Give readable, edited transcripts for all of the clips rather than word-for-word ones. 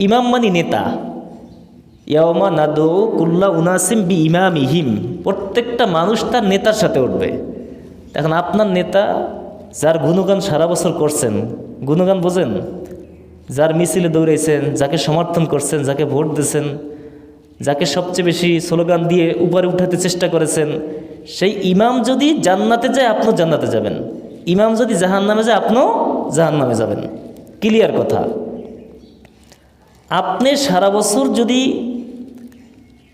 ইমাম মানে নেতা। ইয়াওমা নাদু কুল্লা উনাসিম বি ইমামিহিম, প্রত্যেকটা মানুষ তার নেতার সাথে উঠবে। এখন আপনার নেতা যার গুণগান সারা বছর করছেন, গুণগান বোঝেন, যার মিছিলে দৌড়াইছেন, যাকে সমর্থন করছেন, যাকে ভোট দিয়েছেন, যাকে সবচেয়ে বেশি স্লোগান দিয়ে উপরে উঠাতে চেষ্টা করেছেন, সেই ইমাম যদি জান্নাতে যায় আপনিও জান্নাতে যাবেন, ইমাম যদি জাহান্নামে যায় আপনিও জাহান্নামে যাবেন। ক্লিয়ার কথা। আপনি সারা বছর যদি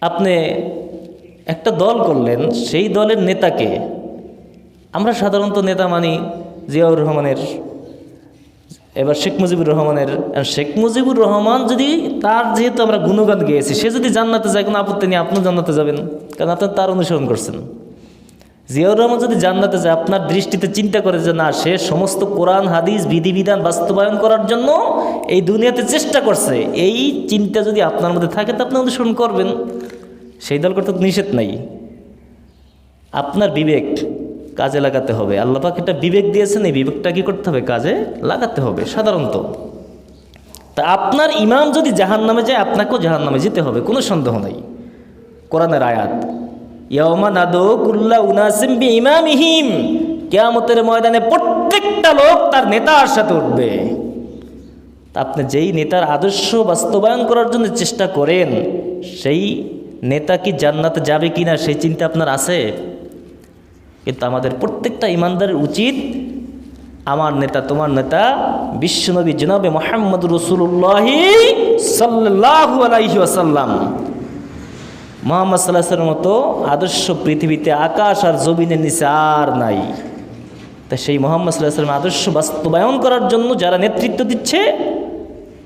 আপনি একটা দল করলেন, সেই দলের নেতাকে, আমরা সাধারণত নেতা মানি জিয়াউর রহমানের, এবার শেখ মুজিবুর রহমানের। শেখ মুজিবুর রহমান যদি তার যেহেতু আমরা গুণগান গেয়েছি, সে যদি জান্নাতে যায় কোনো আপত্তি নেই, আপনিও জান্নাতে যাবেন, কারণ আপনি তার অনুসরণ করছেন। জিয়াউর রহমান যদি জান্নাতে যায়, আপনার দৃষ্টিতে চিন্তা করে যে না, সে সমস্ত কোরআন হাদিস বিধিবিধান বাস্তবায়ন করার জন্য এই দুনিয়াতে চেষ্টা করছে, এই চিন্তা যদি আপনার মধ্যে থাকে তো আপনি অনুসরণ করবেন, সেই দল করতে নিষেধ নাই। আপনার বিবেক কাজে লাগাতে হবে। আল্লাহ পাক একটা বিবেক দিয়েছেন, এই বিবেকটা কী করতে হবে? কাজে লাগাতে হবে সাধারণত। তা আপনার ইমাম যদি জাহান্নামে যায়, আপনাকেও জাহান্নামে যেতে হবে, কোনো সন্দেহ নাই। কোরআনের আয়াত, ইয়াওমা নাদু কুল্লা উনাসিম বি ইমামিহিম, কিয়ামতের ময়দানে প্রত্যেকটা লোক তার নেতার সাথে উঠবে। তা আপনি যেই নেতার আদর্শ বাস্তবায়ন করার জন্য চেষ্টা করেন, সেই নেতা কি জান্নাতে যাবে কিনা সেই চিন্তা আপনার আছে? কিন্তু আমাদের প্রত্যেকটা ইমানদারের উচিত, আমার নেতা, তোমার নেতা বিশ্বনবী জনাবে মুহাম্মদ রাসূলুল্লাহ সাল্লাল্লাহু আলাইহি ওয়াসাল্লাম, মুহাম্মদ সাল্লাল্লাহু আলাইহি ওয়াসাল্লামের মতো আদর্শ পৃথিবীতে আকাশ আর জমিনের নিচে আর নাই। তাই সেই মুহাম্মদ সাল্লাল্লাহু আলাইহি ওয়াসাল্লামের আদর্শ বাস্তবায়ন করার জন্য যারা নেতৃত্ব দিচ্ছে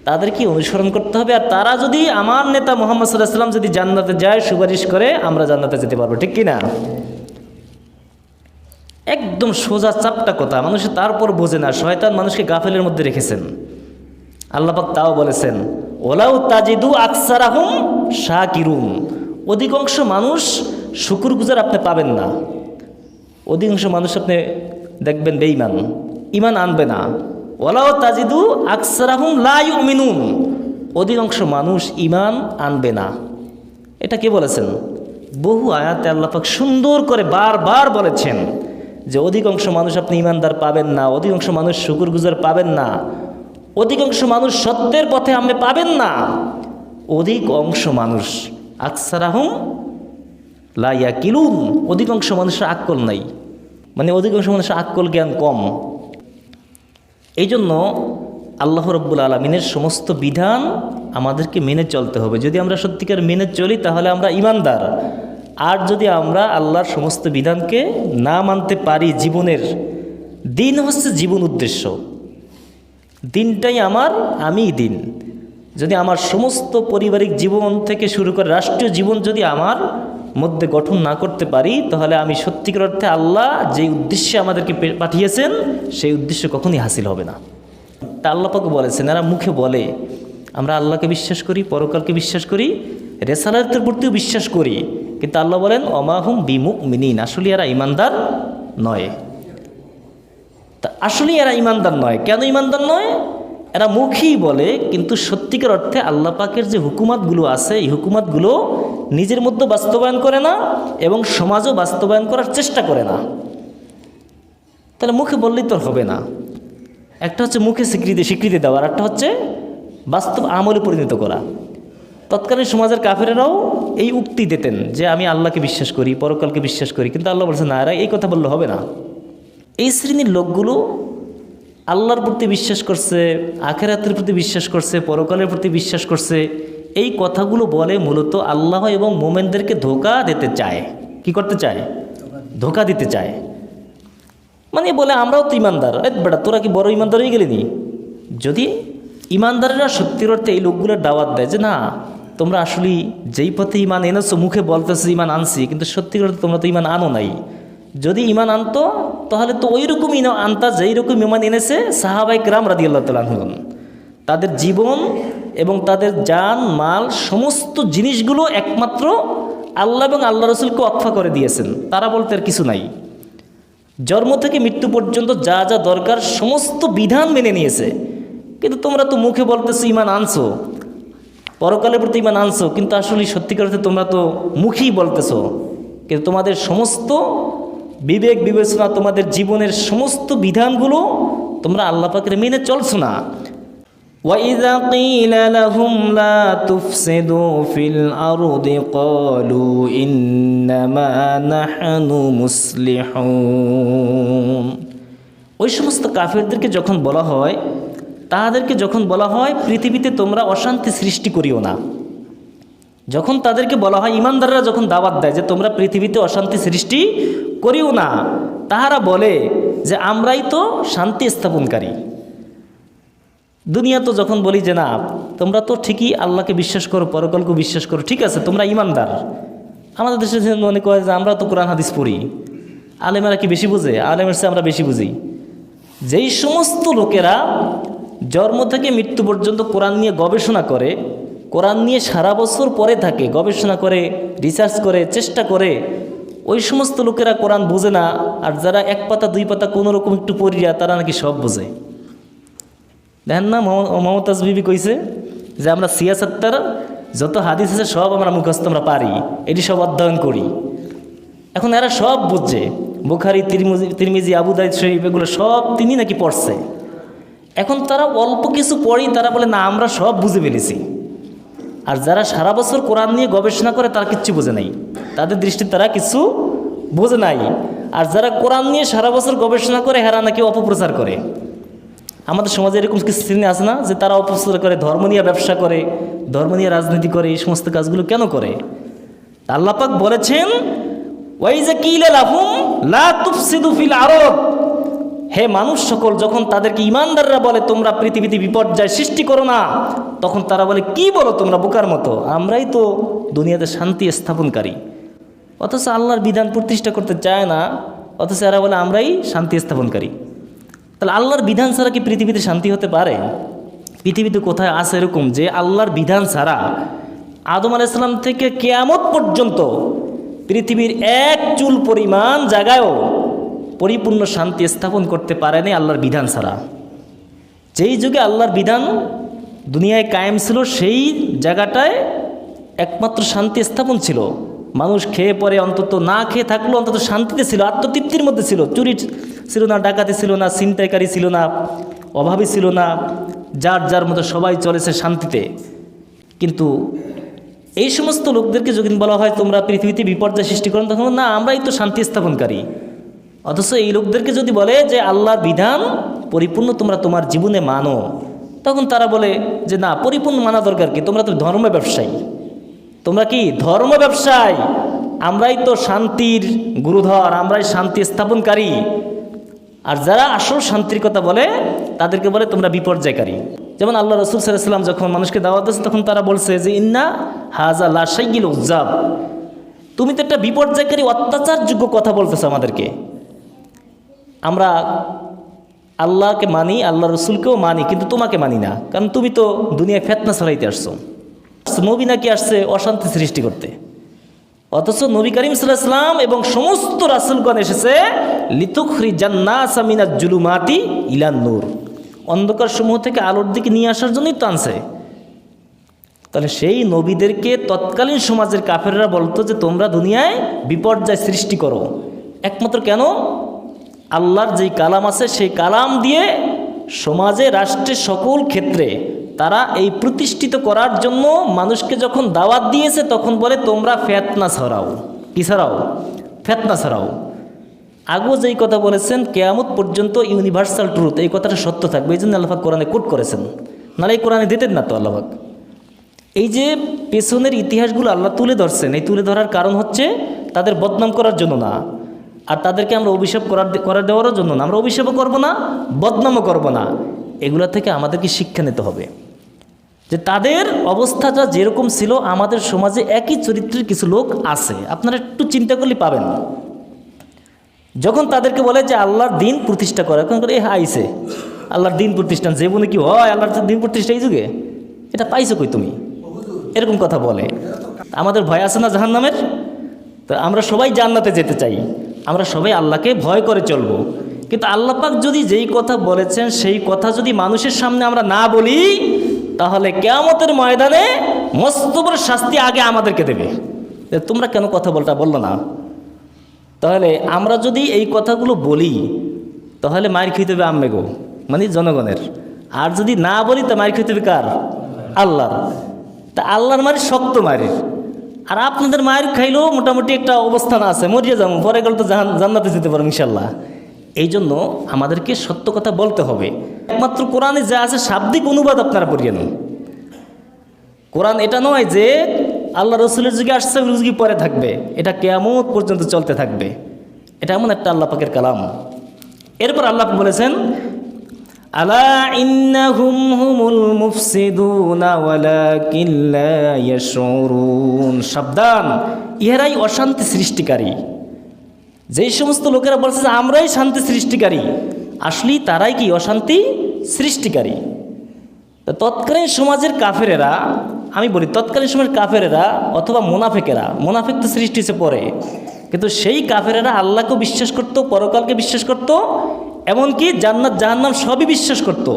তাদেরকে অনুসরণ করতে হবে। আর তারা যদি, আমার নেতা মুহাম্মদ সাল্লাল্লাহু আলাইহি ওয়াসাল্লাম যদি জান্নাতে যায়, সুপারিশ করে, আমরা জান্নাতে যেতে পারবো, ঠিক কিনা? একদম সোজা চাপটা কথা, মানুষ তারপর বোঝে না। শয়তান মানুষকে গাফেলের মধ্যে রেখেছেন। আল্লাহ পাক তাও বলেছেন, ওলাউ তাজিদু আকসারাহুম শাকিরুন, অধিকাংশ মানুষ শুকরগুজার আপনি পাবেন না। অধিকাংশ মানুষ আপনি দেখবেন বেঈমান, ঈমান আনবে না। ওলাউ তাজিদু আকসারাহুম লা ইউমিনুন, অধিকাংশ মানুষ ঈমান আনবে না। এটা কে বলেছেন? বহু আয়াতে আল্লাহ পাক সুন্দর করে বারবার বলেছেন যে অধিকাংশ মানুষ আপনি ইমানদার পাবেন না, অধিকাংশ মানুষ শুকরগুজার পাবেন না, অধিকাংশ মানুষ সত্যের পথে আপনি পাবেন না। অধিকাংশ মানুষ, আকসারাহুম লা ইয়াকিলুন, অধিকাংশ মানুষের আক্কল নাই, মানে অধিকাংশ মানুষের আক্কল জ্ঞান কম। এই জন্য আল্লাহ রাব্বুল আলামিনের সমস্ত বিধান আমাদেরকে মেনে চলতে হবে। যদি আমরা সত্যিকার মেনে চলি তাহলে আমরা ইমানদার। আর যদি আমরা আল্লাহর সমস্ত বিধানকে না মানতে পারি, জীবনের দিন হচ্ছে জীবন উদ্দেশ্য, দিনটাই আমার, আমিই দিন। যদি আমার সমস্ত পারিবারিক জীবন থেকে শুরু করে রাষ্ট্রীয় জীবন যদি আমার মধ্যে গঠন না করতে পারি, তাহলে আমি সত্যিকার অর্থে আল্লাহ যে উদ্দেশ্যে আমাদেরকে পাঠিয়েছেন সেই উদ্দেশ্য কখনই হাসিল হবে না। তা আল্লাহ পাক বলেছেন, এরা মুখে বলে আমরা আল্লাহকে বিশ্বাস করি, পরকালকে বিশ্বাস করি, রেসালাতের প্রতিও বিশ্বাস করি, কিন্তু আল্লাহ বলেন অমাহুম বিমুমিনিন, আসলে এরা ইমানদার নয়। তা আসলে এরা ইমানদার নয়। কেন ইমানদার নয়? এরা মুখেই বলে, কিন্তু সত্যিকার অর্থে আল্লাহ পাকের যে হুকুমাতগুলো আছে, এই হুকুমাতগুলো নিজের মধ্যে বাস্তবায়ন করে না এবং সমাজও বাস্তবায়ন করার চেষ্টা করে না। তাহলে মুখে বললেই তো হবে না। একটা হচ্ছে মুখে স্বীকৃতি দেওয়া, আর একটা হচ্ছে বাস্তব আমলে পরিণত করা। তৎকালীন সমাজের কাফেরেরাও এই উক্তি দিতেন যে আমি আল্লাহকে বিশ্বাস করি, পরকালকে বিশ্বাস করি, কিন্তু আল্লাহ বলছেন না, এরা এই কথা বললে হবে না। এই শ্রেণীর লোকগুলো আল্লাহর প্রতি বিশ্বাস করছে, আখিরাতের প্রতি বিশ্বাস করছে, পরকালের প্রতি বিশ্বাস করছে, এই কথাগুলো বলে মূলত আল্লাহ এবং মোমেনদেরকে ধোঁকা দিতে চায়। কি করতে চায়? ধোঁকা দিতে চায়। মানে বলে আমরাও তো ইমানদার, বেটা তোরা কি বড় ইমানদার হয়ে গেলি? যদি ইমানদারেরা সত্যির অর্থে এই লোকগুলোর দাওয়াত দেয় যে না, তোমরা আসলে যেই পথে ইমান এনেছো, মুখে বলতেছো ইমান আনছি, কিন্তু সত্যিকার অর্থে তোমরা তো ইমান আনো নাই। যদি ইমান আনতো তাহলে তো ওই রকম আনতা যেই রকম ইমান এনেছে সাহাবায়ে কেরাম রাদিয়াল্লাহু তাআলা আনহুম। তাদের জীবন এবং তাদের জান মাল সমস্ত জিনিসগুলো একমাত্র আল্লাহ এবং আল্লাহ রাসূলকে ওয়াকফা করে দিয়েছেন। তারা বলতে আর কিছু নাই। জন্ম থেকে মৃত্যু পর্যন্ত যা যা দরকার সমস্ত বিধান মেনে নিয়েছে। কিন্তু তোমরা তো মুখে বলতেছো ইমান আনছো, পরকালের প্রতি ঈমান আনছো, কিন্তু আসলে সত্যিকার অর্থে তোমরা তো মুখেই বলতেছো, কিন্তু তোমাদের সমস্ত বিবেক বিবেচনা, তোমাদের জীবনের সমস্ত বিধানগুলো তোমরা আল্লাহ পাকের মেনে চলছো না। وَإِذَا قِيلَ لَهُمْ لَا تُفْسِدُوا فِي الْأَرْضِ قَالُوا إِنَّمَا نَحْنُ مُصْلِحُونَ। ওই সমস্ত কাফেরদেরকে যখন বলা হয়, তাদেরকে যখন বলা হয় পৃথিবীতে তোমরা অশান্তি সৃষ্টি করিও না, যখন তাদেরকে বলা হয়, ইমানদাররা যখন দাওয়াত দেয় যে তোমরা পৃথিবীতে অশান্তি সৃষ্টি করিও না, তাহারা বলে যে আমরাই তো শান্তি স্থাপনকারী। দুনিয়া তো যখন বলি যে না তোমরা তো ঠিকই আল্লাহকে বিশ্বাস করো, পরকালকে বিশ্বাস করো, ঠিক আছে তোমরা ইমানদার, আমাদের দেশে মনে করে যে আমরা তো কোরআন হাদিস পড়ি, আলেমেরা কি বেশি বুঝে? আলেমের চেয়ে আমরা বেশি বুঝি। যেই সমস্ত লোকেরা জন্ম থেকে মৃত্যু পর্যন্ত কোরআন নিয়ে গবেষণা করে, কোরআন নিয়ে সারা বছর পরে থাকে, গবেষণা করে, রিসার্চ করে, চেষ্টা করে, ওই সমস্ত লোকেরা কোরআন বোঝে না। আর যারা এক পাতা দুই পাতা কোনো রকম একটু পড়িয়া তারা নাকি সব বোঝে। দেখেন না মমতাজ বিবি কইছে যে আমরা সিয়াসত্তার যত হাদিস আছে সব আমরা মুখস্থ আমরা পারি, এটি সব অধ্যয়ন করি। এখন এরা সব বুঝছে, বুখারী, তিরমিজি, আবু দাউদ শরীফ এগুলো সব তিনি নাকি পড়ছে। এখন তারা অল্প কিছু পড়ি, তারা বলে না আমরা সব বুঝে ফেলেছি। আর যারা সারা বছর কোরআন নিয়ে গবেষণা করে তারা কিচ্ছু বোঝে নাই, তাদের দৃষ্টিতে তারা কিছু বোঝে নাই। আর যারা কোরআন নিয়ে সারা বছর গবেষণা করে হেরা নাকি অপপ্রচার করে। আমাদের সমাজে এরকম কিছু শ্রেণী আছে না যে তারা অপপ্রচার করে, ধর্ম নিয়ে ব্যবসা করে, ধর্ম নিয়ে রাজনীতি করে, এই সমস্ত কাজগুলো কেন করে? আল্লাহ পাক বলেছেন ওয়াইজা কিলা লাহুম লা তুফসিদু ফিল আরদ, হে মানুষ সকল, যখন তাদেরকে ইমানদাররা বলে তোমরা পৃথিবীতে বিপর্যয় সৃষ্টি করো না, তখন তারা বলে কি বলো তোমরা বোকার মতো, আমরাই তো দুনিয়াতে শান্তি স্থাপনকারী। অথচ আল্লাহর বিধান প্রতিষ্ঠা করতে চায় না, অথচ এরা বলে আমরাই শান্তি স্থাপনকারী। তাহলে আল্লাহর বিধান ছাড়া কি পৃথিবীতে শান্তি হতে পারে? পৃথিবীতে কোথায় আছে এরকম যে আল্লাহর বিধান ছাড়া আদম আলাইহিস সালাম থেকে কিয়ামত পর্যন্ত পৃথিবীর এক চুল পরিমাণ জায়গায়ও পরিপূর্ণ শান্তি স্থাপন করতে পারেনি আল্লাহর বিধান ছাড়া? যেই যুগে আল্লাহর বিধান দুনিয়ায় কায়েম ছিল, সেই জায়গাটায় একমাত্র শান্তি স্থাপন ছিল। মানুষ খেয়ে পরে অন্তত না খেয়ে থাকলেও অন্তত শান্তিতে ছিল, আত্মতৃপ্তির মধ্যে ছিল। চুরি ছিল না, ডাকাতি ছিল না, ছিনতাইকারী ছিল না, অভাবী ছিল না, যার যার মতো সবাই চলেছে শান্তিতে। কিন্তু এই সমস্ত লোকদেরকে যখন বলা হয় তোমরা পৃথিবীতে বিপর্যয় সৃষ্টি করেন, তখন না আমরাই তো শান্তি স্থাপনকারী। অথচ এই লোকদেরকে যদি বলে যে আল্লাহর বিধান পরিপূর্ণ তোমরা তোমার জীবনে মানো, তখন তারা বলে যে না পরিপূর্ণ মানা দরকার কি, তোমরা তো ধর্ম ব্যবসায়ী, তোমরা কি ধর্ম ব্যবসায়ী, আমরাই তো শান্তির গুরুধর, আমরাই শান্তি স্থাপনকারী। আর যারা আসল শান্তির কথা বলে তাদেরকে বলে তোমরা বিপর্যয়কারী। যেমন আল্লাহ রাসূল সাল্লাল্লাহু আলাইহি ওয়াসাল্লাম যখন মানুষকে দাওয়াত দিয়েছে, তখন তারা বলছে যে ইন্না হাযা লা শাইয়িল উজ্জাব, তুমি তো একটা বিপর্যয়কারী অত্যাচারযোগ্য কথা বলতেছো আমাদেরকে। আমরা আল্লাহকে মানি, আল্লাহ রসুলকেও মানি, কিন্তু তোমাকে মানি না, কারণ তুমি তো দুনিয়ায় ফিতনা ছড়াইতে আসছো। নবী নাকি আসছে অশান্তি সৃষ্টি করতে, অথচ নবী করিম সাল্লাল্লাহু আলাইহি ওয়াসাল্লাম এবং সমস্ত রাসূলগণ এসেছে লিতুখরিজান নাসা মিনাজ জুলুমাতি ইলান নূর, অন্ধকার সমূহ থেকে আলোর দিকে নিয়ে আসার জন্যই তো আনছে। তাহলে সেই নবীদেরকে তৎকালীন সমাজের কাফেররা বলতো যে তোমরা দুনিয়ায় বিপর্যয় সৃষ্টি করো, একমাত্র কেন আল্লাহর যেই কালাম আছে সেই কালাম দিয়ে সমাজে, রাষ্ট্রের সকল ক্ষেত্রে তারা এই প্রতিষ্ঠিত করার জন্য মানুষকে যখন দাওয়াত দিয়েছে, তখন বলে তোমরা ফিতনা ছড়াও। কি ছড়াও? ফিতনা ছড়াও। আগেও যেই কথা বলেছেন কিয়ামত পর্যন্ত ইউনিভার্সাল ট্রুথ, এই কথাটা সত্য থাকবে, এই জন্য আল্লাহ পাক কোরআনে কোট করেছেন, নাহলে এই কোরআনে দিতেন না তো আল্লাহ পাক। এই যে পেছনের ইতিহাসগুলো আল্লাহ তুলে ধরছেন, এই তুলে ধরার কারণ হচ্ছে তাদের বদনাম করার জন্য না, আর তাদেরকে আমরা অভিশাপ করার দেওয়ার জন্য না। আমরা অভিশাপও করবো না, বদনামও করবো না। এগুলো থেকে আমাদেরকে শিক্ষা নিতে হবে যে তাদের অবস্থাটা যেরকম ছিল, আমাদের সমাজে একই চরিত্রের কিছু লোক আছে, আপনারা একটু চিন্তা করলে পাবেন। যখন তাদেরকে বলে যে আল্লাহর দিন প্রতিষ্ঠা করে, এখন করে আইছে আল্লাহর দিন প্রতিষ্ঠান, জীবনে কি হয় আল্লাহর দিন প্রতিষ্ঠা এই যুগে? এটা পাইছো কই তুমি? এরকম কথা বলে। আমাদের ভয় আছে না জাহান্নামের? তো আমরা সবাই জান্নাতে যেতে চাই, আমরা সবাই আল্লাহকে ভয় করে চলবো। কিন্তু আল্লাহ পাক যদি যেই কথা বলেছেন সেই কথা যদি মানুষের সামনে আমরা না বলি, তাহলে কিয়ামতের ময়দানে মস্ত বড় শাস্তি আগে আমাদেরকে দেবে, তোমরা কেন কথা বললো না। তাহলে আমরা যদি এই কথাগুলো বলি তাহলে মায়ের খেতে হবে আম্মেগো, মানে জনগণের। আর যদি না বলি তা মায়ের খেতে হবে কার? আল্লাহর। তা আল্লাহর মায়ের শক্ত মায়ের, আর আপনাদের মায়ের খাইলেও মোটামুটি একটা অবস্থান আছে, মরিয়ে যাবো, পরে গেলে তো জান্নাতে যেতে পারবো ইনশাল্লাহ। এই জন্য আমাদেরকে সত্য কথা বলতে হবে। একমাত্র কোরআনে যা আছে শাব্দিক অনুবাদ আপনারা পড়িয়ে নেন। কোরআন এটা নয় যে আল্লাহ রসুলের যুগে আসছে যুগে পরে থাকবে, এটা কিয়ামত পর্যন্ত চলতে থাকবে। এটা এমন একটা আল্লাহ পাকের কালাম। এরপর আল্লাহ বলেছেন, আলা ইন্নাহুম হুমুল মুফসিদুনা ওয়ালাকিন লা ইয়াশউরুন। সাবধান, ইহারাই অশান্তি সৃষ্টিকারী। যেই সমস্ত লোকেরা বলছে যে আমরাই শান্তি সৃষ্টিকারী, আসলে তারাই কি অশান্তি সৃষ্টিকারী। তৎকালীন সমাজের কাফেরেরা, আমি বলি তৎকালীন সময়ের কাফেরেরা অথবা মুনাফিকেরা, মুনাফিক তো সৃষ্টি হয়েছে পরে, কিন্তু সেই কাফেরেরা আল্লাহকেও বিশ্বাস করত, পরকালকে বিশ্বাস করত, এমনকি জান্নাত জাহান্নাম সবই বিশ্বাস করত।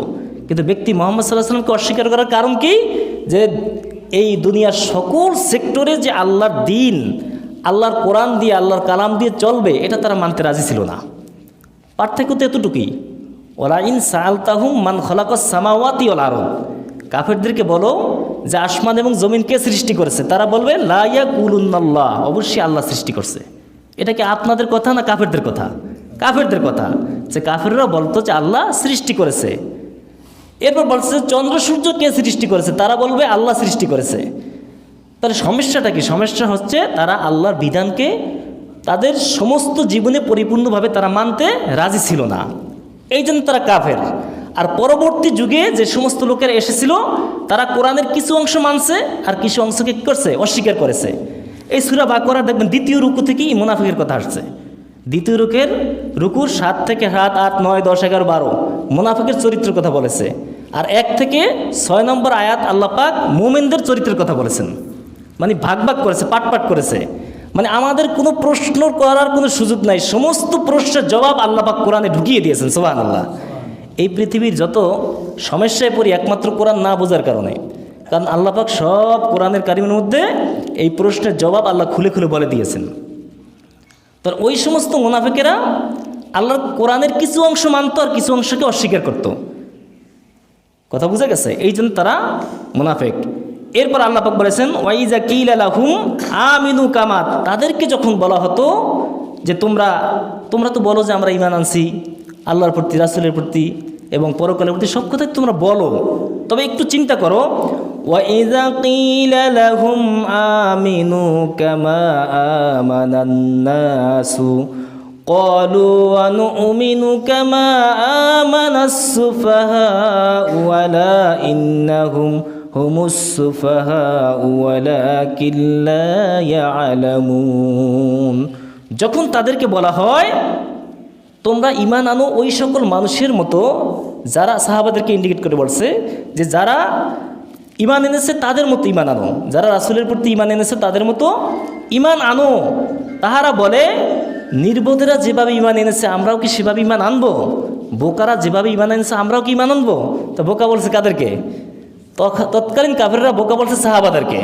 কিন্তু ব্যক্তি মুহাম্মদ সাল্লাল্লাহু আলাইহি ওয়াসাল্লামকে অস্বীকার করার কারণ কি? যে এই দুনিয়ার সকল সেক্টরে যে আল্লাহর দিন, আল্লাহর কোরআন দিয়ে, আল্লাহর কালাম দিয়ে চলবে, এটা তারা মানতে রাজি ছিল না। পার্থক্য তো এতটুকুই, ওয়ালা ইন সাআলতাহুম মান খালাকাস সামাওয়াতি ওয়াল আরদ। কাফেরদেরকে বলো যে আসমান এবং জমিন কে সৃষ্টি করেছে, তারা বলবে লা ইয়াকুলুনাল্লাহ, অবশ্যই আল্লাহ সৃষ্টি করছে। এটা কি আপনাদের কথা না কাফেরদের কথা? কাফেরদের কথা। যে কাফেররা বলতো যে আল্লাহ সৃষ্টি করেছে। এরপর বলছে যে চন্দ্র সূর্য কে সৃষ্টি করেছে, তারা বলবে আল্লাহ সৃষ্টি করেছে। তাহলে সমস্যাটা কি? সমস্যা হচ্ছে তারা আল্লাহর বিধানকে তাদের সমস্ত জীবনে পরিপূর্ণভাবে তারা মানতে রাজি ছিল না, এই জন্য তারা কাফের। আর পরবর্তী যুগে যে সমস্ত লোকেরা এসেছিল, তারা কোরআনের কিছু অংশ মানছে আর কিছু অংশকে কী করছে? অস্বীকার করেছে। এই সূরা বাকারা দেখবেন দ্বিতীয় রুকু থেকেই মুনাফিকের কথা আসছে। দ্বিতীয় রুকুর 7 থেকে 7, 8, 9, 10, 11, 12 মুনাফিকের চরিত্রের কথা বলেছে। আর 1 থেকে 6 নম্বর আয়াত আল্লাহ পাক মুমিনদের চরিত্রের কথা বলেছেন। মানে ভাগ ভাগ করেছে, পাট করেছে। মানে আমাদের কোনো প্রশ্ন করার কোনো সুযোগ নাই, সমস্ত প্রশ্নের জবাব আল্লাহ পাক কোরআনে ঢুকিয়ে দিয়েছেন। সুবহানাল্লাহ। এই পৃথিবীর যত সমস্যায় পড়ি একমাত্র কোরআন না বোঝার কারণে, কারণ আল্লাহ পাক সব কোরআনের কারিমের মধ্যে এই প্রশ্নের জবাব আল্লাহ খুলে খুলে বলে দিয়েছেন। তো ওই সমস্ত মুনাফিকেরা আল্লাহর কোরআনের কিছু অংশ মানত আর কিছু অংশকে অস্বীকার করত। কথা বুঝা গেছে? এই জন্য তারা মুনাফিক। এরপর আল্লাহ পাক বলেছেন, ওয়াইজা কিলা লাহুম আমিনু কামা, তাদেরকে যখন বলা হতো যে তোমরা তো বলো যে আমরা ঈমান আনছি আল্লাহর প্রতি, রাসূলের প্রতি এবং পরকালের প্রতি, সব কথাই তোমরা বলো, তবে একটু চিন্তা করো। ওয়াইজা কিলা লাহুম আমিনু কামা আমানান নাসু ক্বালু আনুমিনু কামা আমানাস সুফাহাউ ওয়ালা ইন্নাহুম হুমুস সুফাহাউ ওয়ালাকিন লা ইয়ালামুন। যখন তাদেরকে বলা হয় তোমরা ঈমান আনো ওই সকল মানুষের মতো, যারা সাহাবাদেরকে ইন্ডিকেট করে বলছে যে যারা ঈমান এনেছে তাদের মতো ঈমান আনো, যারা রাসূলের প্রতি ঈমান এনেছে তাদের মতো ঈমান আনো। তাহারা বলে নির্বোধেরা যেভাবে ঈমান এনেছে আমরাও কি সেভাবে ঈমান আনবো? বোকারা যেভাবে ঈমান এনেছে আমরাও কি ঈমান আনবো? তো বোকা বলছে কাদেরকে? তৎকালীন কাফেররা বোকা বলছে সাহাবাদেরকে,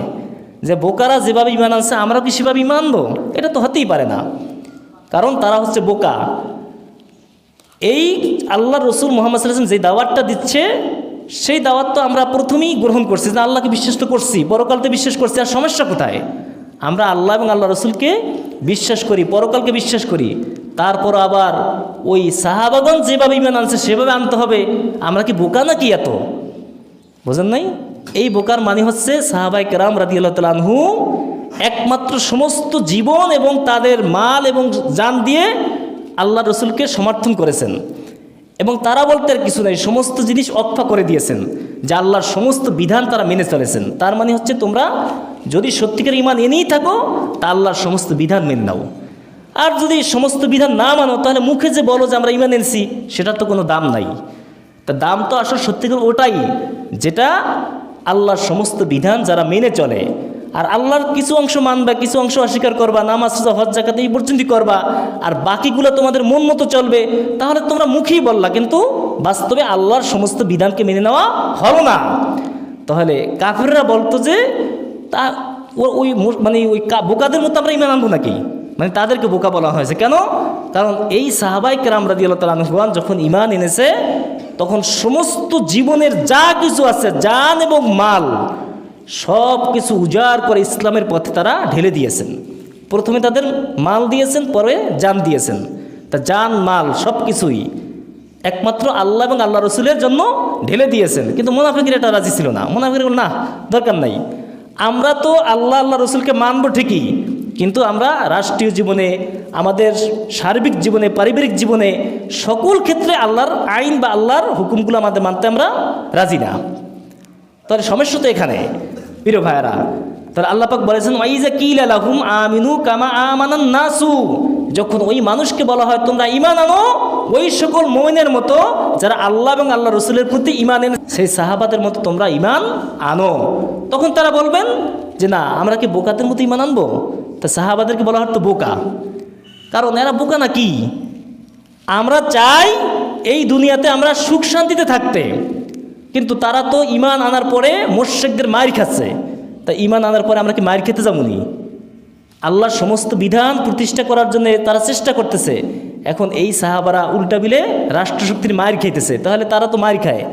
যে বোকারা যেভাবে ঈমান আনছে আমরাও কি সেভাবে ঈমান আনবো? এটা তো হতেই পারে না, কারণ তারা হচ্ছে বোকা। এই আল্লাহ রসুল মুহাম্মদ সাল্লাল্লাহু আলাইহি ওয়াসাল্লাম যে দাওয়াতটা দিচ্ছে, সেই দাওয়াত তো আমরা প্রথমেই গ্রহণ করছি, যে আল্লাহকে বিশ্বাস তো করছি, পরকালতে বিশ্বাস করছি। আর সমস্যা কোথায়? আমরা আল্লাহ এবং আল্লাহ রসুলকে বিশ্বাস করি, পরকালকে বিশ্বাস করি, তারপর আবার ওই সাহাবাগণ যেভাবে ঈমান আনছে সেভাবে আনতে হবে। আমরা কি বোকা নাকি এত? বোঝেন নাই? এই বোকার মানে হচ্ছে সাহাবায়ে কেরাম রাদিয়াল্লাহু তাআলা আনহু একমাত্র সমস্ত জীবন এবং তাদের মাল এবং জান দিয়ে আল্লাহ রসুলকে সমর্থন করেছেন, এবং তারা বলতে আর কিছু নাই, সমস্ত জিনিস অক্ফা করে দিয়েছেন, যে আল্লাহর সমস্ত বিধান তারা মেনে চলেছেন। তার মানে হচ্ছে তোমরা যদি সত্যিকার ঈমান এনেই থাকো তা আল্লাহর সমস্ত বিধান মেনে নাও। আর যদি সমস্ত বিধান না মানো তাহলে মুখে যে বলো যে আমরা ঈমান এনেছি, সেটার তো কোনো দাম নাই। তা দাম তো আসলে সত্যিকার ওটাই, যেটা আল্লাহর সমস্ত বিধান যারা মেনে চলে। আর আল্লাহর কিছু অংশ মানবা, কিছু অংশ অস্বীকার করবা, নামাজ রোজা হজ যাকাত এই পর্যন্তই করবা, আর বাকিগুলো তোমাদের মন মতো চলবে, তাহলে তোমরা মুখেই বললা, কিন্তু বাস্তবে আল্লাহর সমস্ত বিধানকে মেনে নেওয়া হলো না। তাহলে কাফেররা বলতো যে তা ওই মানে ওই বোকাদের মতো আমরা ইমান আনবো নাকি, মানে তাদেরকে বোকা বলা হয়েছে কেন? কারণ এই সাহাবায়ে কেরাম রাদিয়াল্লাহু তাআলা আনহুম যখন ইমান এনেছে তখন সমস্ত জীবনের যা কিছু আছে, জান এবং মাল, সব কিছু উজাড় করে ইসলামের পথে তারা ঢেলে দিয়েছেন। প্রথমে তাদের মাল দিয়েছেন, পরে জান দিয়েছেন। তা জান মাল সব কিছুই একমাত্র আল্লাহ এবং আল্লাহ রসুলের জন্য ঢেলে দিয়েছেন। কিন্তু মুনাফিকরা এটা রাজি ছিল না। মুনাফিকরা না, দরকার নাই, আমরা তো আল্লাহ রসুলকে মানব ঠিকই, কিন্তু আমরা রাষ্ট্রীয় জীবনে, আমাদের সার্বিক জীবনে, পারিবারিক জীবনে, সকল ক্ষেত্রে আল্লাহর আইন বা আল্লাহর হুকুমগুলো আমাদের মানতে আমরা রাজি না। তাহলে সমস্যা তো এখানে প্রিয় ভাইয়েরা। তাহলে আল্লাহ পাক বলেছেন ওয়াইজা কিলা লাহুম আমিনু কামা আমানান নাসু, যখন ওই মানুষকে বলা হয় তোমরা ঈমান আনো ওই সকল মুমিনের মতো যারা আল্লাহ এবং আল্লাহ রসুলের প্রতি ঈমান এনেছে সেই সাহাবাদের মতো তোমরা ঈমান আনো, তখন তারা বলবেন যে না, আমরা কি বোকাদের মতো ঈমান আনবো? তা সাহাবাদেরকে বলা হয় তো বোকা, কারণ এরা বোকা না কি? আমরা চাই এই দুনিয়াতে আমরা সুখ শান্তিতে থাকতে, কিন্তু তারা তো ঈমান আনার পরে মুশরিকদের মার খাচ্ছে। তা ঈমান আনার পরে আমরা কি মার খেতে যাবনি? আল্লাহর সমস্ত বিধান প্রতিষ্ঠা করার জন্য তারা চেষ্টা করতেছে। এখন এই সাহাবারা উল্টা বিলে রাষ্ট্রশক্তির মার খাইতেছে, তাহলে তারা তো মার খায়,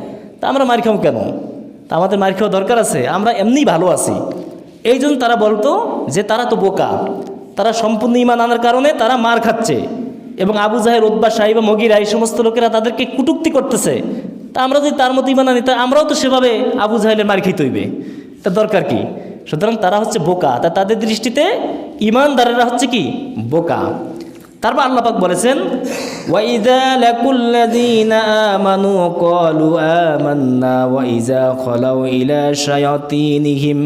তা আমরা মার খাবো কেন? তা আমাদের মার খাওয়া দরকার আছে? আমরা এমনিই ভালো আছি। এই জন্য তারা বলতো যে তারা তো বোকা, তারা সম্পূর্ণ ঈমান আনার কারণে তারা মার খাচ্ছে, এবং আবু জাহেল, উতবা, সাইবা, মুগীরা এই সমস্ত লোকেরা তাদেরকে কটূক্তি করতেছে। তা আমরা যদি তার মতো ঈমান আনি, তা আমরাও তো সেভাবে আবু জাহেলের মার খেতে হইবে, তা দরকার কি? সুতরাং তারা হচ্ছে বোকা, তা তাদের দৃষ্টিতে ঈমানদারেরা হচ্ছে কি? বোকা। তারপর আল্লাহ পাক বলেছেন ওয়াইযা লাকুল্লাযীনা আমানু ক্বালু আমান্না ওয়াইযা খালাউ ইলা শায়াতিনিহিম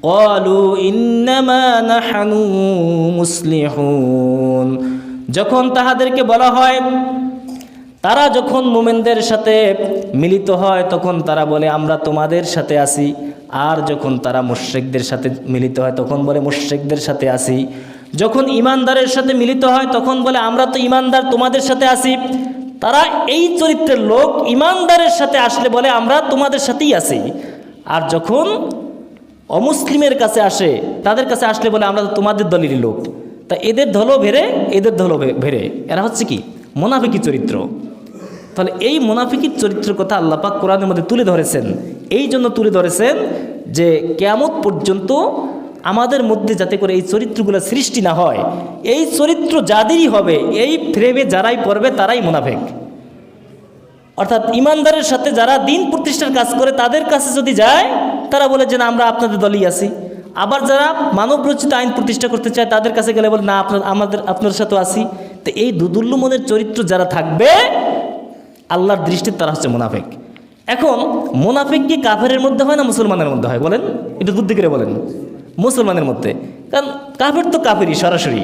ক্বালু ইন্নামা নাহনু মুসলিহুন, যখন তাহাদেরকে বলা হয়, তারা যখন মুমিনদের সাথে মিলিত হয় তখন তারা বলে আমরা তোমাদের সাথে আছি, আর যখন তারা মুশরিকদের সাথে মিলিত হয় তখন বলে মুশরিকদের সাথে আছি। যখন ঈমানদারের সাথে মিলিত হয় তখন বলে আমরা তো ঈমানদার, তোমাদের সাথে আছি। তারা এই চরিত্রের লোক, ঈমানদারের সাথে আসলে বলে আমরা তোমাদের সাথেই আছি, আর যখন অমুসলিমের কাছে আসে, তাদের কাছে আসলে বলে আমরা তো তোমাদের দলেরই লোক। তা এদের ধলো ভেরে, এদের ধলো ভেরে, এরা হচ্ছে কি? মুনাফিকি চরিত্র। তাহলে এই মুনাফিকির চরিত্রের কথা আল্লাহ পাক কোরআনের মধ্যে তুলে ধরেছেন। এই জন্য তুলে ধরেছেন যে কিয়ামত পর্যন্ত আমাদের মধ্যে যাতে করে এই চরিত্রগুলো সৃষ্টি না হয়। এই চরিত্র যাদেরই হবে, এই ফ্রেমে যারাই পড়বে তারাই মুনাফিক। অর্থাৎ ঈমানদারের সাথে যারা দিন প্রতিষ্ঠার কাজ করে তাদের কাছে যদি যায়, তারা বলে যে না, আমরা আপনাদের দলই আছি। আবার যারা মানব রচিত আইন প্রতিষ্ঠা করতে চায় তাদের কাছে গেলে বলে না, আপনার সাথে আছি। তো এই দুদুল্য মনের চরিত্র যারা থাকবে আল্লাহর দৃষ্টিতে তারা হচ্ছে মুনাফিক। এখন মুনাফিক কি কাফেরের মধ্যে হয় না মুসলমানের মধ্যে হয়? বলেন, একটু বুদ্ধি করে বলেন। মুসলমানের মধ্যে, কারণ কাফের তো কাফেরই সরাসরি।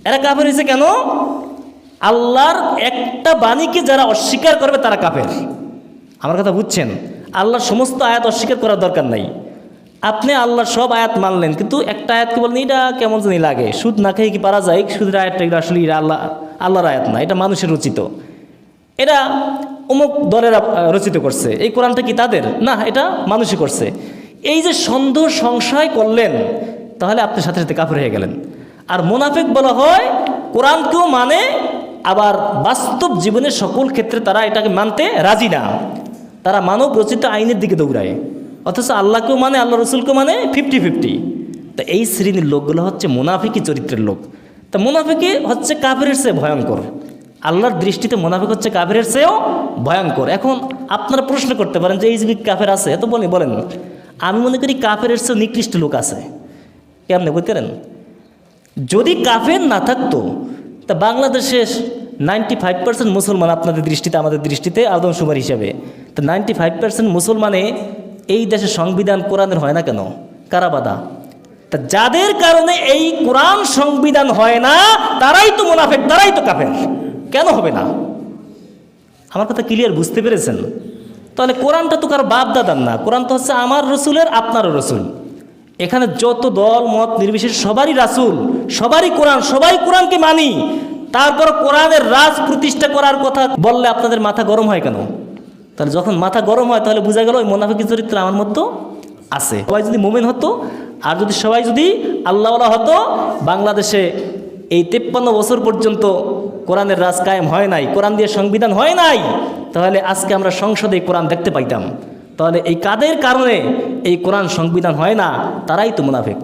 এরা কাফের হয়েছে কেন? আল্লাহর একটা বাণীকে যারা অস্বীকার করবে তারা কাফের। আমার কথা বুঝছেন? আল্লাহর সমস্ত আয়াত অস্বীকার করার দরকার নাই। আপনি আল্লাহর সব আয়াত মানলেন, কিন্তু একটা আয়াতকে বলেন এটা কেমন জানি লাগে, সুদ না খেয়ে কি পারা যায়? সুদের আয়াতটা এটা আসলে আল্লাহর আয়াত না, এটা মানুষের রচিত, এটা অমুক দলেরা রচিত করছে। এই কোরআনটা কি তাদের না, এটা মানুষই করছে। এই যে সন্দেহ সংশয় করলেন, তাহলে আপনি সাথে সাথে কাফের হয়ে গেলেন। আর মুনাফিক বলা হয় কোরআনকেও মানে, আবার বাস্তব জীবনের সকল ক্ষেত্রে তারা এটাকে মানতে রাজি না। তারা মানব রচিত আইনের দিকে দৌড়ায়, অথচ আল্লাহকেও মানে, আল্লাহ রসুলকেও মানে 50-50। তা এই শ্রেণীর লোকগুলো হচ্ছে মুনাফিকি চরিত্রের লোক। তা মুনাফিকি হচ্ছে কাফেরের চেয়ে ভয়ঙ্কর। আল্লাহর দৃষ্টিতে মুনাফিক হচ্ছে কাফেরের চেয়েও ভয়ঙ্কর। এখন আপনারা প্রশ্ন করতে পারেন যে এই যে কাফের আছে, এত বলেন, আমি মনে করি কাফেরের চেয়েও নিকৃষ্ট লোক আছে। কেমনে বলতে পারেন? যদি কাফের না থাকতো তা বাংলাদেশে 95% মুসলমান আপনাদের দৃষ্টিতে, আমাদের দৃষ্টিতে আদমশুমার হিসাবে, তো 95% মুসলমানে এই দেশে সংবিধান কোরআনের হয় না কেন? কারা বাধা? তা যাদের কারণে এই কোরআন সংবিধান হয় না তারাই তো মুনাফিক, তারাই তো কাফের। কেন হবে না? আমার কথা ক্লিয়ার বুঝতে পেরেছেন? তাহলে কোরআনটা তো কারো বাপ দাদার না, কোরআন তো হচ্ছে আমার রসুলের, আপনারও রসুল। এখানে যত দল মত নির্বিশেষ সবারই রাসূল, সবারই কোরআন, সবাই কোরআনকে মানি। তারপর কোরআনের রাজ প্রতিষ্ঠা করার কথা বললে আপনাদের মাথা গরম হয় কেন? তাহলে যখন মাথা গরম হয় তাহলে বোঝা গেল ওই মুনাফিকি চরিত্র আমার মতো আছে। সবাই যদি মুমিন হতো আর যদি সবাই যদি আল্লাহওয়ালা হতো, বাংলাদেশে এই 53 বছর পর্যন্ত কোরআনের রাজ কায়েম হয় নাই, কোরআন দিয়ে সংবিধান হয় নাই, তাহলে আজকে আমরা সংসদে কোরআন দেখতে পাইতাম। তাহলে এই কাদের কারণে এই কোরআন সংবিধান হয় না? তারাই তো মুনাফিক।